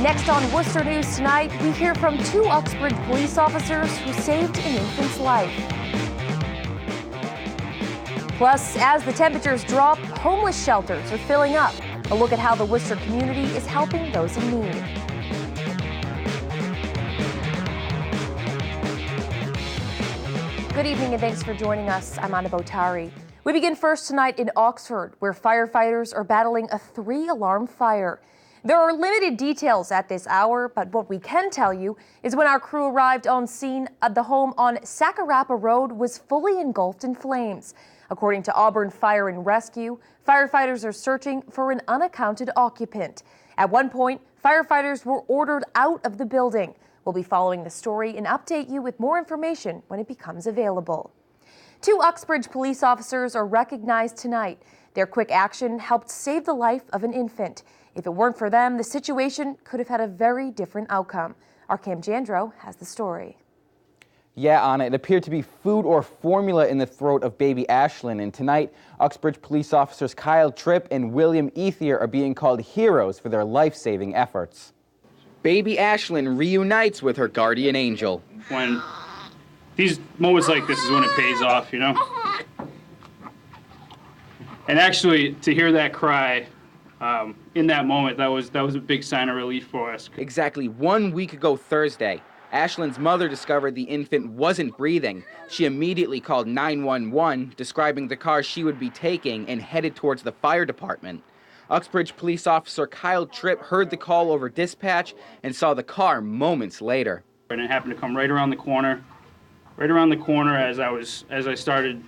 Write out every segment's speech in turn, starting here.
Next on Worcester News tonight, we hear from 2 Uxbridge police officers who saved an infant's life. Plus, as the temperatures drop, homeless shelters are filling up. A look at how the Worcester community is helping those in need. Good evening and thanks for joining us. I'm Anna Botari. We begin first tonight in Oxford, where firefighters are battling a 3-alarm fire. There are limited details at this hour, but what we can tell you is when our crew arrived on scene, the home on Sakarapa Road was fully engulfed in flames. According to Auburn Fire and Rescue, firefighters are searching for an unaccounted occupant. At one point, firefighters were ordered out of the building. We'll be following the story and update you with more information when it becomes available. 2 Uxbridge police officers are recognized tonight. Their quick action helped save the life of an infant. If it weren't for them, the situation could have had a very different outcome. Our Cam JANDROW has the story. Yeah, Anna, it appeared to be food or formula in the throat of baby Ashlyn, and tonight, Uxbridge police officers Kyle Tripp and William Ethier are being called heroes for their life-saving efforts. Baby Ashlyn reunites with her guardian angel. When these moments like this is when it pays off, you know? And actually, to hear that cry, in that moment, that was a big sign of relief for us. Exactly 1 week ago Thursday, Ashlyn's mother discovered the infant wasn't breathing. She immediately called 911, describing the car she would be taking and headed towards the fire department. Uxbridge police officer Kyle Tripp heard the call over dispatch and saw the car moments later. And it happened to come right around the corner as I started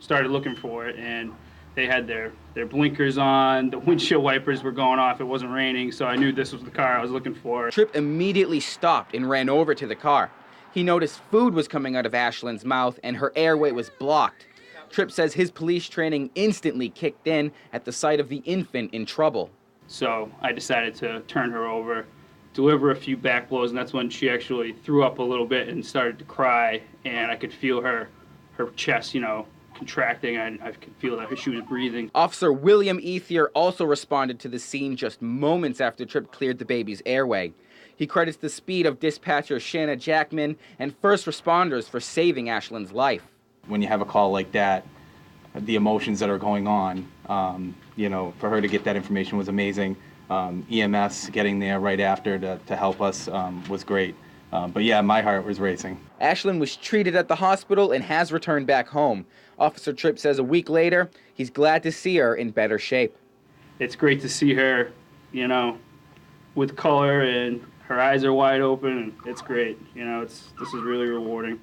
looking for it, and they had their blinkers on, the windshield wipers were going off, it wasn't raining, so I knew this was the car I was looking for. Tripp immediately stopped and ran over to the car. He noticed food was coming out of Ashlyn's mouth and her airway was blocked. Tripp says his police training instantly kicked in at the sight of the infant in trouble. So I decided to turn her over, deliver a few back blows, and that's when she actually threw up a little bit and started to cry, and I could feel her chest, contracting. I could feel that she was breathing. Officer William Ethier also responded to the scene just moments after Tripp cleared the baby's airway. He credits the speed of dispatcher Shanna Jackman and first responders for saving Ashlyn's life. When you have a call like that, the emotions that are going on, for her to get that information was amazing. EMS getting there right after to help us was great. But yeah, my heart was racing. Ashlyn was treated at the hospital and has returned back home. Officer Tripp says a week later, he's glad to see her in better shape. It's great to see her, with color and her eyes are wide open, and it's great. This is really rewarding.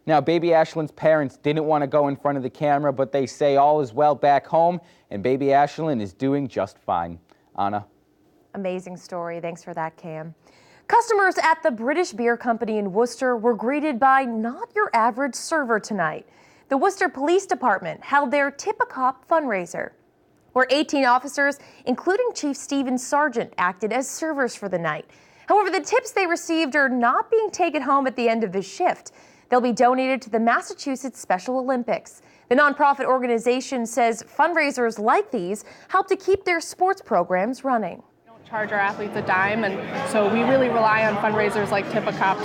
Now, baby Ashlyn's parents didn't want to go in front of the camera, but they say all is well back home, and baby Ashlyn is doing just fine. Anna. Amazing story. Thanks for that, Cam. Customers at the British Beer Company in Worcester were greeted by not your average server tonight. The Worcester Police Department held their Tip a Cop fundraiser, where 18 officers, including Chief Stephen Sargent, acted as servers for the night. However, the tips they received are not being taken home at the end of the shift. They'll be donated to the Massachusetts Special Olympics. The nonprofit organization says fundraisers like these help to keep their sports programs running. Charge our athletes a dime, and so we really rely on fundraisers like Tip a Cops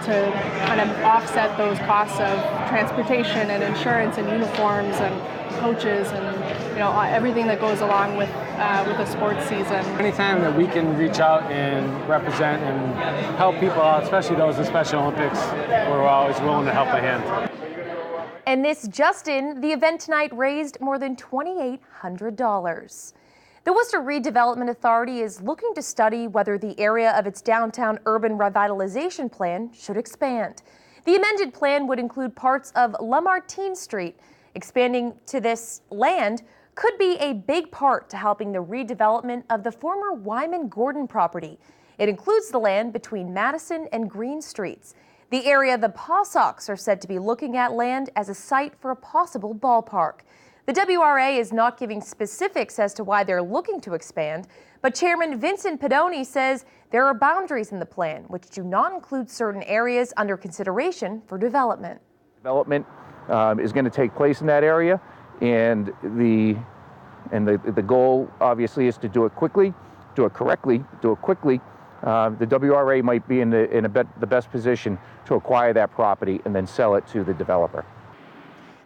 to kind of offset those costs of transportation and insurance and uniforms and coaches and everything that goes along with a sports season. Anytime that we can reach out and represent and help people out, especially those in Special Olympics, we're always willing to help a hand. And this just in, the event tonight raised more than $2,800. The Worcester Redevelopment Authority is looking to study whether the area of its downtown urban revitalization plan should expand. The amended plan would include parts of Lamartine Street. Expanding to this land could be a big part to helping the redevelopment of the former Wyman Gordon property. It includes the land between Madison and Green Streets. The area the Paw Sox are said to be looking at land as a site for a possible ballpark. The WRA is not giving specifics as to why they're looking to expand, but Chairman Vincent Pedoni says there are boundaries in the plan which do not include certain areas under consideration for development. Development is going to take place in that area, and the goal obviously is to do it quickly. do it correctly, do it quickly, the WRA might be in the best position to acquire that property and then sell it to the developer.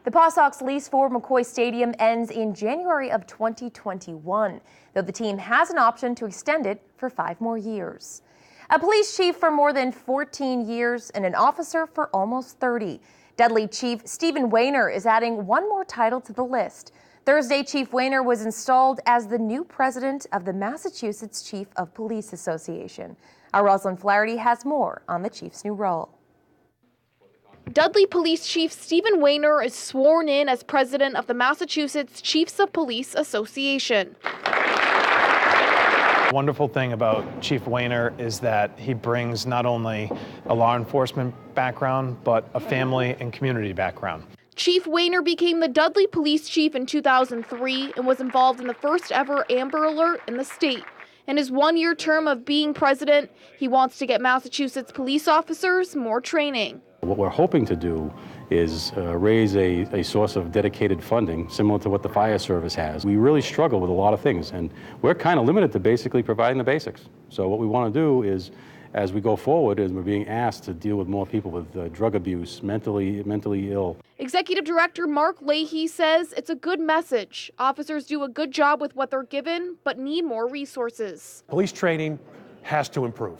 The Paw Sox lease for McCoy Stadium ends in January of 2021, though the team has an option to extend it for 5 more years. A police chief for more than 14 years and an officer for almost 30. Dudley Chief Stephen WOJNAR is adding one more title to the list. Thursday, Chief WOJNAR was installed as the new president of the Massachusetts Chief of Police Association. Our Rosalind Flaherty has more on the chief's new role. Dudley Police Chief Stephen WOJNAR is sworn in as president of the Massachusetts Chiefs of Police Association. The wonderful thing about Chief WOJNAR is that he brings not only a law enforcement background, but a family and community background. Chief WOJNAR became the Dudley Police Chief in 2003 and was involved in the first ever Amber Alert in the state. In his 1-year term of being president, he wants to get Massachusetts police officers more training. What we're hoping to do is raise a source of dedicated funding similar to what the fire service has. We really struggle with a lot of things, and we're kind of limited to basically providing the basics. So what we want to do is, as we go forward, is we're being asked to deal with more people with drug abuse, mentally ill. Executive Director Mark Leahy says it's a good message. Officers do a good job with what they're given, but need more resources. Police training has to improve.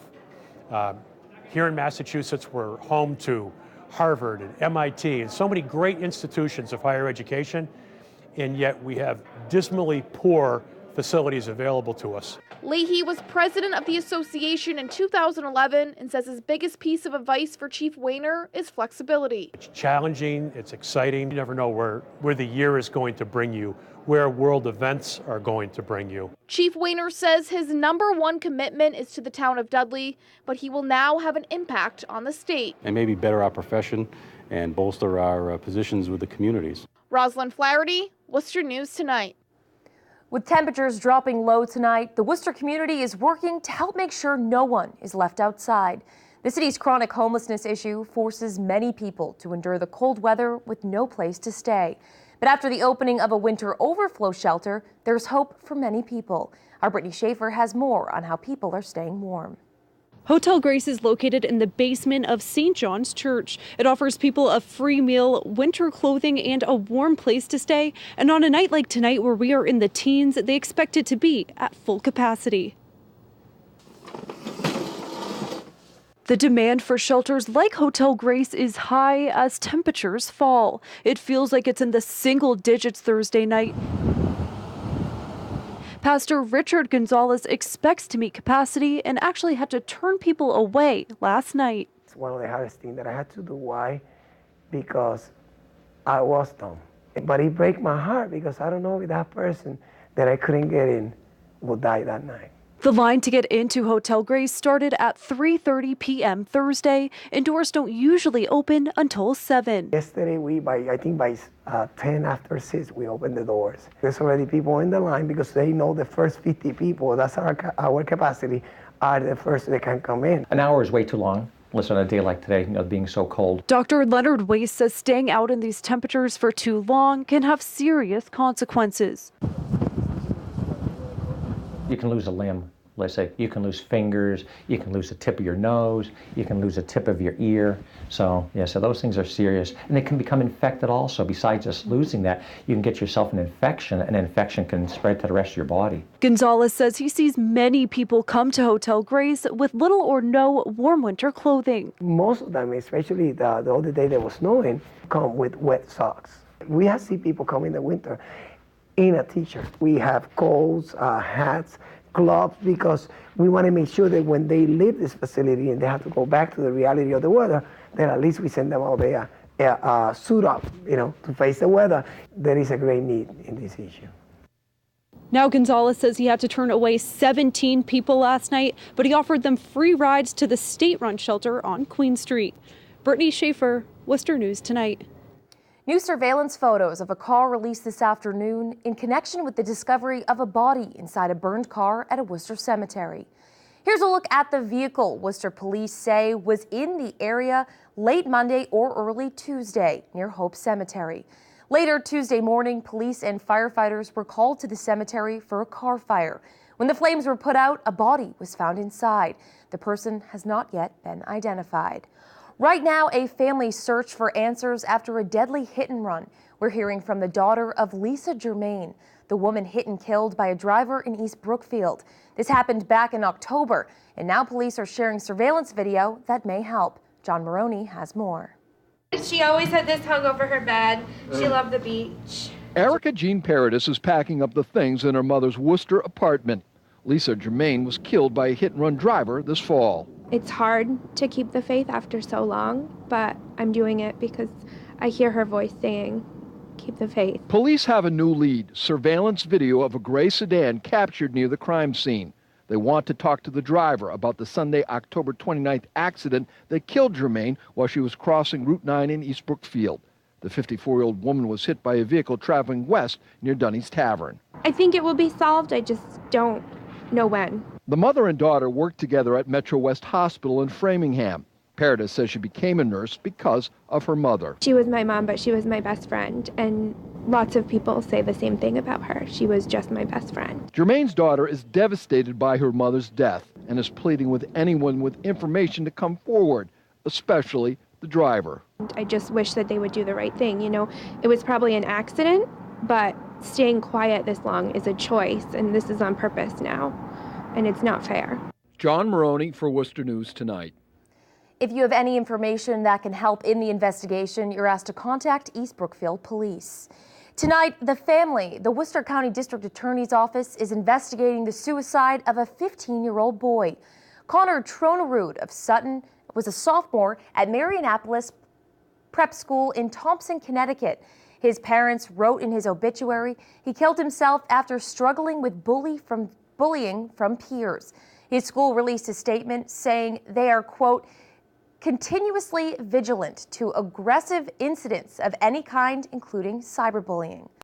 Here in Massachusetts, we're home to Harvard and MIT and so many great institutions of higher education, and yet we have dismally poor facilities available to us. Leahy was president of the association in 2011 and says his biggest piece of advice for Chief WOJNAR is flexibility. It's challenging, it's exciting. You never know where the year is going to bring you, where world events are going to bring you. Chief WOJNAR says his #1 commitment is to the town of Dudley, but he will now have an impact on the state. And maybe better our profession and bolster our positions with the communities. Rosalind Flaherty, Worcester News Tonight. With temperatures dropping low tonight, the Worcester community is working to help make sure no one is left outside. The city's chronic homelessness issue forces many people to endure the cold weather with no place to stay. But after the opening of a winter overflow shelter, there's hope for many people. Our Brittany SCHAEFER has more on how people are staying warm. Hotel Grace is located in the basement of St. John's Church. It offers people a free meal, winter clothing, and a warm place to stay. And on a night like tonight where we are in the teens, they expect it to be at full capacity. The demand for shelters like Hotel Grace is high as temperatures fall. It feels like it's in the single digits Thursday night. Pastor Richard Gonzalez expects to meet capacity and actually had to turn people away last night. It's one of the hardest things that I had to do. Why? Because I was dumb. But it breaks my heart because I don't know if that person that I couldn't get in will die that night. The line to get into Hotel Grace started at 3:30 p.m. Thursday, and doors don't usually open until 7. Yesterday, I think by 10 after 6, we opened the doors. There's already people in the line because they know the first 50 people, that's our capacity, are the first that can come in. An hour is way too long. Listen, on a day like today, being so cold. Dr. Leonard Wace says staying out in these temperatures for too long can have serious consequences. You can lose a limb. Let's say you can lose fingers, you can lose the tip of your nose, you can lose the tip of your ear. So those things are serious. And they can become infected also. Besides just losing that, you can get yourself an infection, and an infection can spread to the rest of your body. Gonzalez says he sees many people come to Hotel Grace with little or no warm winter clothing. Most of them, especially the other day that was snowing, come with wet socks. We have seen people come in the winter in a t-shirt. We have coats, hats, gloves, because we want to make sure that when they leave this facility and they have to go back to the reality of the weather, then at least we send them out there suit up, to face the weather. There is a great need in this issue. Now Gonzalez says he had to turn away 17 people last night, but he offered them free rides to the state-run shelter on Queen Street. Brittany SCHAEFER, Worcester News Tonight. New surveillance photos of a car released this afternoon in connection with the discovery of a body inside a burned car at a Worcester cemetery. Here's a look at the vehicle Worcester police say was in the area late Monday or early Tuesday near Hope Cemetery. Later Tuesday morning, police and firefighters were called to the cemetery for a car fire. When the flames were put out, a body was found inside. The person has not yet been identified. Right now, a family search for answers after a deadly hit and run. We're hearing from the daughter of Lisa Germain, the woman hit and killed by a driver in East Brookfield. This happened back in October, and now police are sharing surveillance video that may help. John Maroney has more. She always had this hung over her bed. She loved the beach. Erica Jean Paradis is packing up the things in her mother's Worcester apartment. Lisa Germain was killed by a hit-and-run driver this fall. It's hard to keep the faith after so long, but I'm doing it because I hear her voice saying, keep the faith. Police have a new lead, surveillance video of a gray sedan captured near the crime scene. They want to talk to the driver about the Sunday, October 29th accident that killed Germain while she was crossing Route 9 in East Brookfield. The 54-year-old woman was hit by a vehicle traveling west near Dunny's Tavern. I think it will be solved, I just don't know when. The mother and daughter worked together at Metro West Hospital in Framingham. Paradis says she became a nurse because of her mother. She was my mom, but she was my best friend, and lots of people say the same thing about her. She was just my best friend. Germain's daughter is devastated by her mother's death and is pleading with anyone with information to come forward, especially the driver. I just wish that they would do the right thing. You know, it was probably an accident, but staying quiet this long is a choice, and this is on purpose now, and it's not fair. John Maroney for Worcester News Tonight. If you have any information that can help in the investigation, you're asked to contact East Brookfield Police. Tonight, the family, the Worcester County District Attorney's Office, is investigating the suicide of a 15-year-old boy. Connor Tronerud of Sutton was a sophomore at Marianapolis Prep School in Thompson, Connecticut. His parents wrote in his obituary he killed himself after struggling with bullying from peers. His school released a statement saying they are, quote, continuously vigilant to aggressive incidents of any kind, including cyberbullying.